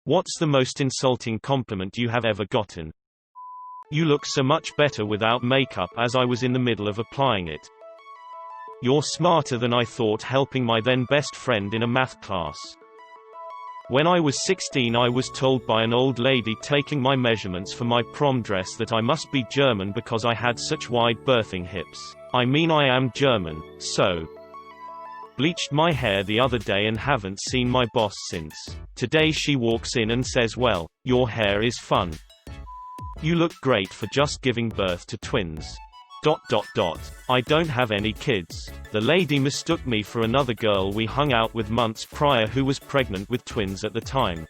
What's the most insulting compliment you have ever gotten? You look so much better without makeup, as I was in the middle of applying it. You're smarter than I thought, helping my then best friend in a math class. When I was 16, I was told by an old lady taking my measurements for my prom dress that I must be German because I had such wide birthing hips. I mean, I am German, so. Bleached my hair the other day and haven't seen my boss since. Today she walks in and says, "Well, your hair is fun. You look great for just giving birth to twins." I don't have any kids. The lady mistook me for another girl we hung out with months prior who was pregnant with twins at the time.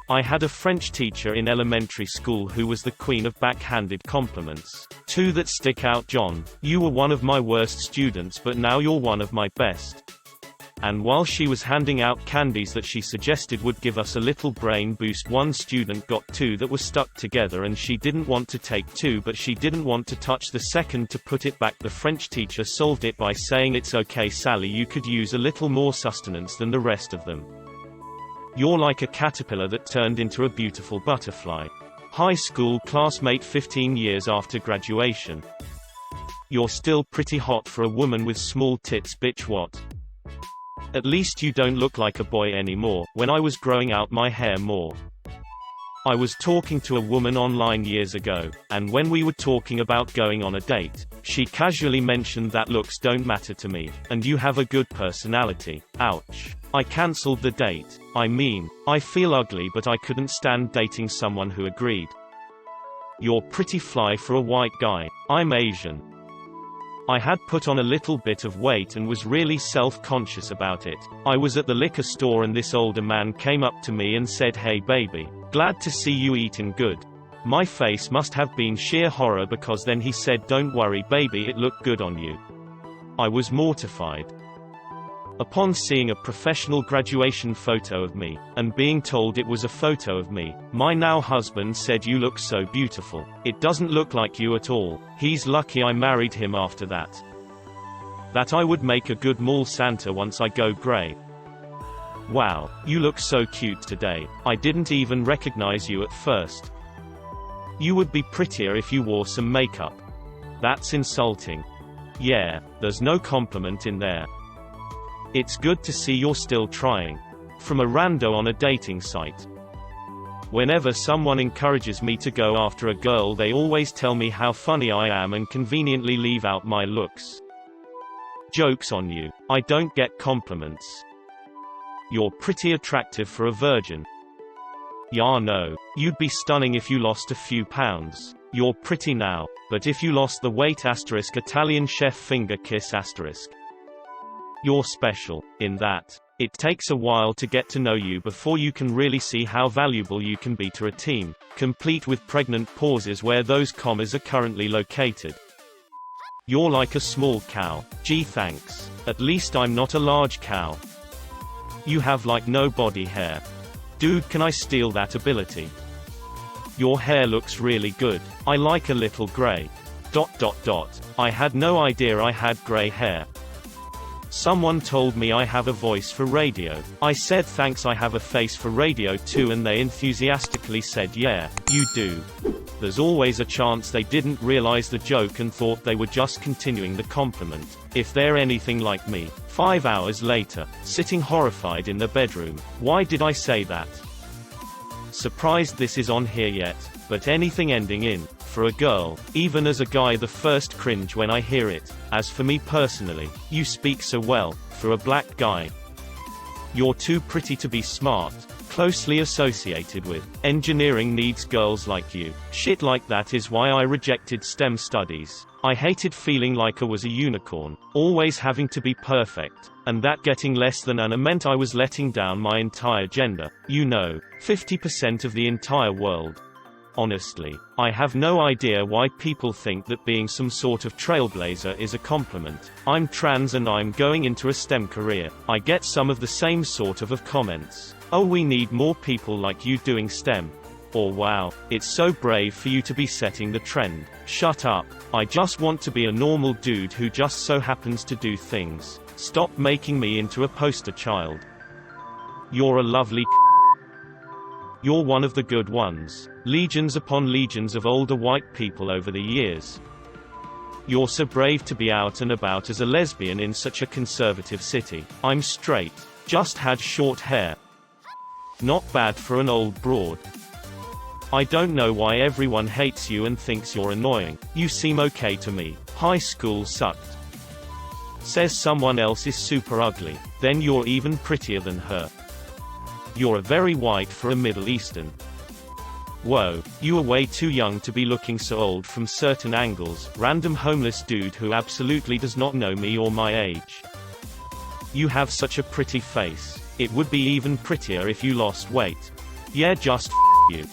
I had a French teacher in elementary school who was the queen of backhanded compliments. Two that stick out: John, you were one of my worst students, but now you're one of my best. And while she was handing out candies that she suggested would give us a little brain boost, one student got two that were stuck together and she didn't want to take two, but she didn't want to touch the second to put it back. The French teacher solved it by saying, "It's okay, Sally, you could use a little more sustenance than the rest of them. You're like a caterpillar that turned into a beautiful butterfly." High school classmate 15 years after graduation. You're still pretty hot for a woman with small tits, bitch. What? At least you don't look like a boy anymore. When I was growing out my hair more. I was talking to a woman online years ago, and when we were talking about going on a date, she casually mentioned that looks don't matter to me, and you have a good personality. Ouch. I cancelled the date. I mean, I feel ugly, but I couldn't stand dating someone who agreed. You're pretty fly for a white guy. I'm Asian. I had put on a little bit of weight and was really self-conscious about it. I was at the liquor store and this older man came up to me and said, "Hey baby, glad to see you eating good." My face must have been sheer horror, because then he said, "Don't worry baby, it looked good on you." I was mortified. Upon seeing a professional graduation photo of me, and being told it was a photo of me, my now husband said, "You look so beautiful. It doesn't look like you at all." He's lucky I married him after that. That I would make a good mall Santa once I go grey. Wow, you look so cute today. I didn't even recognize you at first. You would be prettier if you wore some makeup. That's insulting. Yeah, there's no compliment in there. It's good to see you're still trying. From a rando on a dating site. Whenever someone encourages me to go after a girl, they always tell me how funny I am and conveniently leave out my looks. Joke's on you. I don't get compliments. You're pretty attractive for a virgin. Yeah, no. You'd be stunning if you lost a few pounds. You're pretty now, but if you lost the weight * Italian chef finger kiss *. You're special, in that it takes a while to get to know you before you can really see how valuable you can be to a team, complete with pregnant pauses where those commas are currently located. You're like a small cow. Gee thanks. At least I'm not a large cow. You have like no body hair. Dude, can I steal that ability? Your hair looks really good. I like a little gray. I had no idea I had gray hair. Someone told me I have a voice for radio. I said thanks, I have a face for radio too, and they enthusiastically said yeah, you do. There's always a chance they didn't realize the joke and thought they were just continuing the compliment. If they're anything like me. 5 hours later, sitting horrified in the bedroom. Why did I say that? Surprised this is on here yet, but anything ending in for a girl, even as a guy, the first cringe when I hear it. As for me personally, you speak so well, for a black guy. You're too pretty to be smart. Closely associated with engineering needs girls like you. Shit like that is why I rejected STEM studies. I hated feeling like I was a unicorn, always having to be perfect, and that getting less than an meant I was letting down my entire gender. 50% of the entire world. Honestly, I have no idea why people think that being some sort of trailblazer is a compliment. I'm trans and I'm going into a STEM career. I get some of the same sort of comments. Oh, we need more people like you doing STEM. Or wow, it's so brave for you to be setting the trend. Shut up. I just want to be a normal dude who just so happens to do things. Stop making me into a poster child. You're a lovely You're one of the good ones. Legions upon legions of older white people over the years. You're so brave to be out and about as a lesbian in such a conservative city. I'm straight. Just had short hair. Not bad for an old broad. I don't know why everyone hates you and thinks you're annoying. You seem okay to me. High school sucked. Says someone else is super ugly. Then you're even prettier than her. You're a very white for a Middle Eastern. Whoa, you are way too young to be looking so old from certain angles. Random homeless dude who absolutely does not know me or my age. You have such a pretty face. It would be even prettier if you lost weight. Yeah, just you.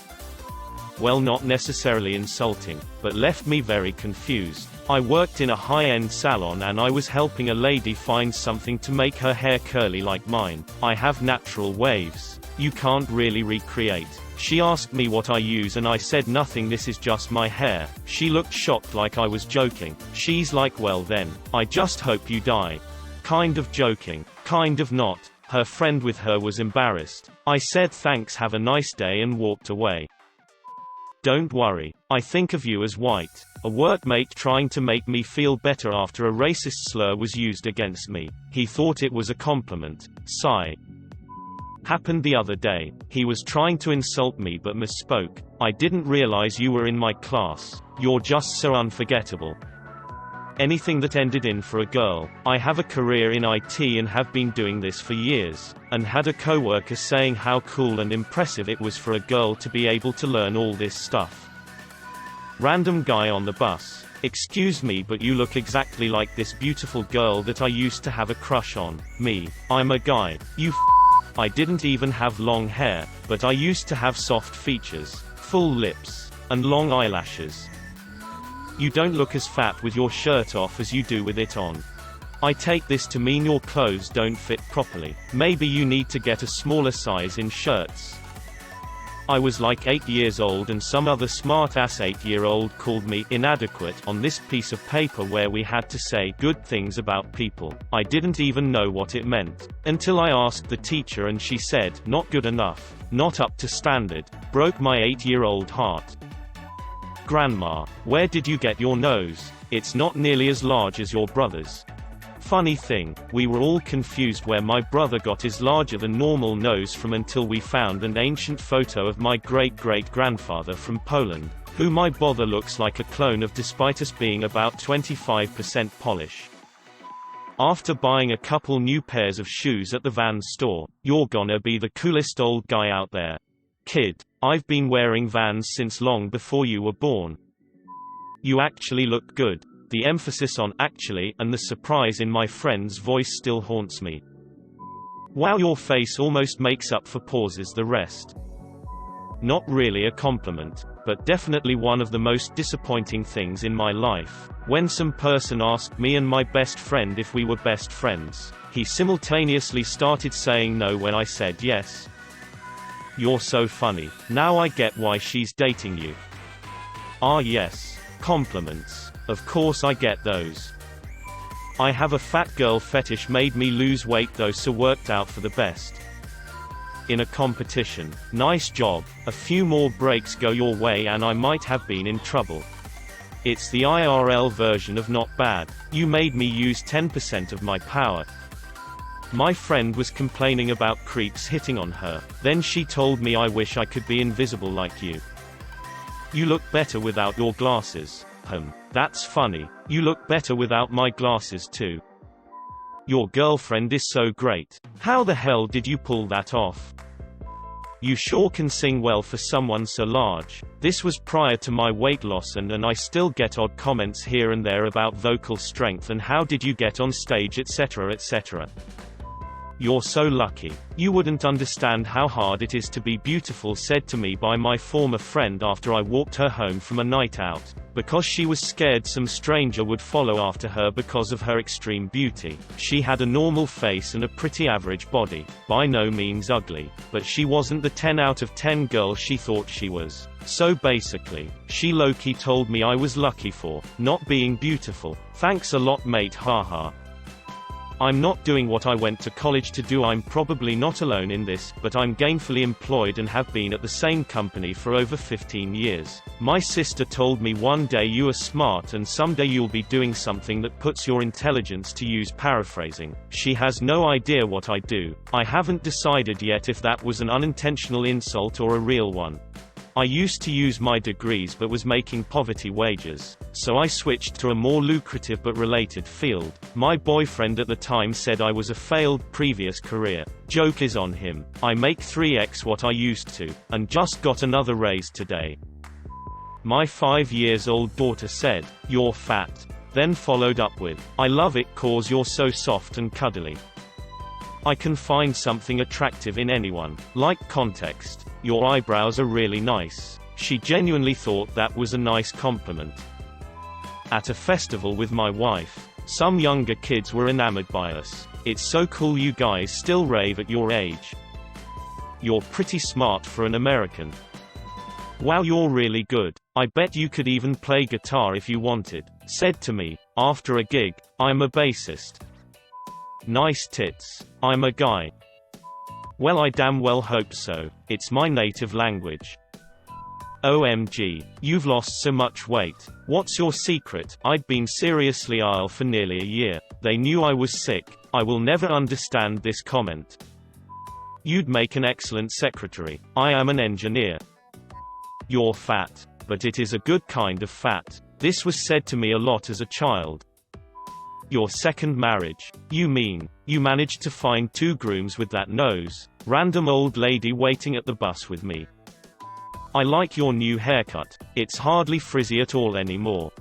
Well, not necessarily insulting, but left me very confused. I worked in a high-end salon and I was helping a lady find something to make her hair curly like mine. I have natural waves. You can't really recreate. She asked me what I use and I said nothing, this is just my hair. She looked shocked like I was joking. She's like, well then, I just hope you die. Kind of joking, kind of not. Her friend with her was embarrassed. I said thanks, have a nice day, and walked away. Don't worry. I think of you as white. A workmate trying to make me feel better after a racist slur was used against me. He thought it was a compliment. Sigh. Happened the other day. He was trying to insult me but misspoke. I didn't realize you were in my class. You're just so unforgettable. Anything that ended in for a girl. I have a career in IT and have been doing this for years, and had a coworker saying how cool and impressive it was for a girl to be able to learn all this stuff. Random guy on the bus. Excuse me, but you look exactly like this beautiful girl that I used to have a crush on. Me. I'm a guy. You I didn't even have long hair, but I used to have soft features, full lips, and long eyelashes. You don't look as fat with your shirt off as you do with it on. I take this to mean your clothes don't fit properly. Maybe you need to get a smaller size in shirts. I was like 8 years old and some other smart-ass 8-year-old called me inadequate on this piece of paper where we had to say good things about people. I didn't even know what it meant. Until I asked the teacher and she said, not good enough, not up to standard. Broke my 8-year-old heart. Grandma, where did you get your nose? It's not nearly as large as your brother's. Funny thing, we were all confused where my brother got his larger than normal nose from until we found an ancient photo of my great-great-grandfather from Poland, who my brother looks like a clone of despite us being about 25% Polish. After buying a couple new pairs of shoes at the Vans store, you're gonna be the coolest old guy out there. Kid, I've been wearing Vans since long before you were born. You actually look good. The emphasis on actually and the surprise in my friend's voice still haunts me. Wow, your face almost makes up for pauses the rest. Not really a compliment, but definitely one of the most disappointing things in my life. When some person asked me and my best friend if we were best friends, he simultaneously started saying no when I said yes. You're so funny. Now I get why she's dating you. Ah yes, compliments. Of course I get those. I have a fat girl fetish, made me lose weight though, so worked out for the best. In a competition. Nice job. A few more breaks go your way and I might have been in trouble. It's the IRL version of not bad. You made me use 10% of my power. My friend was complaining about creeps hitting on her. Then she told me I wish I could be invisible like you. You look better without your glasses. That's funny. You look better without my glasses too. Your girlfriend is so great. How the hell did you pull that off? You sure can sing well for someone so large. This was prior to my weight loss and I still get odd comments here and there about vocal strength and how did you get on stage, etc, etc. You're so lucky. You wouldn't understand how hard it is to be beautiful, said to me by my former friend after I walked her home from a night out, because she was scared some stranger would follow after her because of her extreme beauty. She had a normal face and a pretty average body, by no means ugly, but she wasn't the 10 out of 10 girl she thought she was. So basically, she low-key told me I was lucky for not being beautiful. Thanks a lot mate, haha. I'm not doing what I went to college to do. I'm probably not alone in this, but I'm gainfully employed and have been at the same company for over 15 years. My sister told me one day you are smart and someday you'll be doing something that puts your intelligence to use. Paraphrasing. She has no idea what I do. I haven't decided yet if that was an unintentional insult or a real one. I used to use my degrees but was making poverty wages, so I switched to a more lucrative but related field. My boyfriend at the time said I was a failed previous career. Joke is on him. I make 3x what I used to, and just got another raise today. My 5-year-old daughter said, "You're fat." Then followed up with, "I love it 'cause you're so soft and cuddly." I can find something attractive in anyone. Like context. "Your eyebrows are really nice." She genuinely thought that was a nice compliment. At a festival with my wife, some younger kids were enamored by us. "It's so cool you guys still rave at your age. You're pretty smart for an American. Wow, you're really good. I bet you could even play guitar if you wanted," said to me, after a gig. "I'm a bassist." "Nice tits. I'm a guy." Well, I damn well hope so. It's my native language. "OMG. You've lost so much weight. What's your secret?" I'd been seriously ill for nearly a year. They knew I was sick. I will never understand this comment. "You'd make an excellent secretary." I am an engineer. "You're fat. But it is a good kind of fat." This was said to me a lot as a child. "Your second marriage. You mean, you managed to find 2 grooms with that nose?" Random old lady waiting at the bus with me. "I like your new haircut. It's hardly frizzy at all anymore."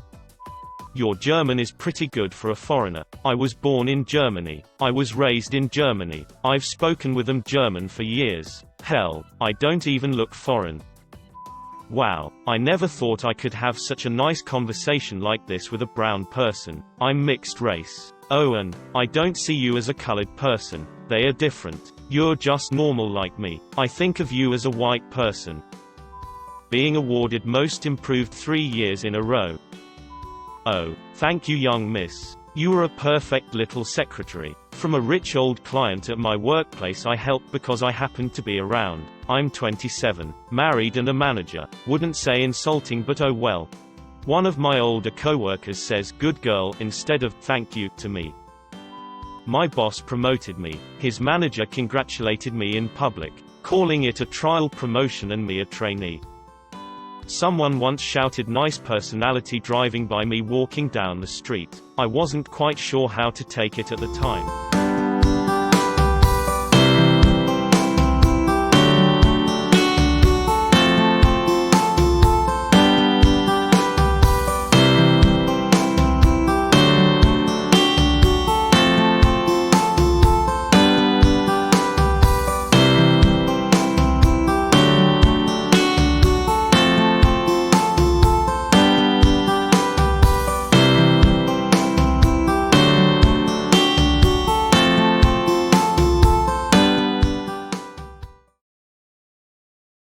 "Your German is pretty good for a foreigner." I was born in Germany. I was raised in Germany. I've spoken with them German for years. Hell, I don't even look foreign. Wow, I never thought I could have such a nice conversation like this with a brown person. I'm mixed race. Oh, and I don't see you as a colored person. They are different. You're just normal like me. I think of you as a white person. Being awarded Most Improved 3 years in a row. Oh, thank you, young miss. You were a perfect little secretary. From a rich old client at my workplace I helped because I happened to be around. I'm 27, married and a manager. Wouldn't say insulting, but oh well. One of my older coworkers says "good girl" instead of "thank you" to me. My boss promoted me. His manager congratulated me in public, calling it a trial promotion and me a trainee. Someone once shouted "nice personality" driving by me walking down the street. I wasn't quite sure how to take it at the time.